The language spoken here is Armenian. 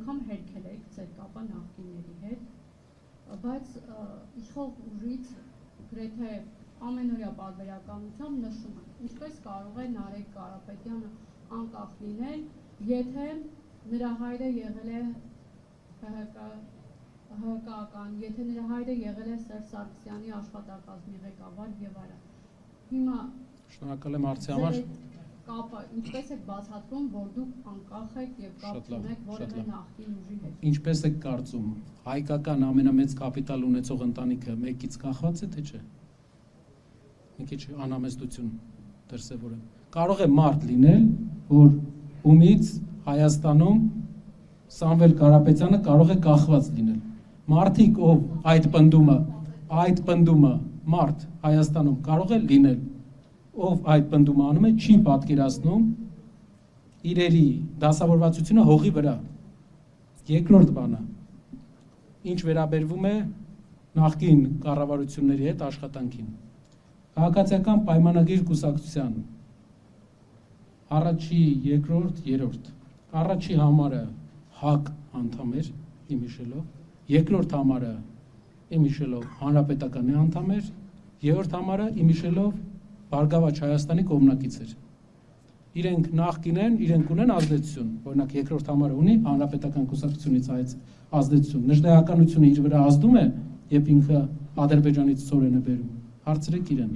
անգամ հերքել եք ձեր կապը նախկինների հետ, բայց իշխող ուժից գրեթե ամենօրյա պարբերականությամբ նշում են, ինչպես կարող է Նարեկ Կարապետյանը անկախ լինել, եթե նրա հայրը եղել է ՀԿ-ական, եթե նրա հայրը եղել է Սերժ Սարգսյանի աշխատակազմի ղեկավար եւ այլն։ Հիմա շնորհակալ եմ հարցի համար։ Կապը ինչպես եք բացատրում, որ դուք անկախ եք եւ կապ ունեք որևէ նախկին ուժի հետ։ Ինչպես եք կարծում, հայկական ամենամեծ կապիտալ ունեցող ընտանիքը մեկից կախված է, թե չէ։ Մի քիչ անհամեստություն դրսևորեմ։ Կարող է մարդ լինել, որ ումից Հայաստանում Սամվել Կարապետյանը կարող է կախված լինել։ Մարդիկ, ով այդ պնդումը մարդ Հայաստանում կարող է լինել, ով այդ պնդումը անում է, չի պատկերացնում իրերի դասավորվածությունը հողի վրա։ Երկրորդ բանը, ինչ վերաբերվում է նախկին կառավարությունների հետ աշխատանքին։ Քաղաքացիական պայմանագիր կուսակցության առաջի, երկրորդ, երրորդ։ Առաջի համարը ՀԱԿ անդամ էր, իմ հիշելով, երկրորդ համարը իմ հիշելով Հանրապետականի անդամ էր, երրորդ համարը իմ հիշելով Բարգավաճ Հայաստանի կողմնակից էր։ Իրենք նախկին են, իրենք ունեն ազդեցություն, օրինակ երկրորդ համարը ունի Հանրապետական կուսակցությունից ազդեցություն, նժդեականությունը իր վրա ազդում է, երբ ինքը Ադրբեջանից ծորեն է բերում, հարցրեք իրեն։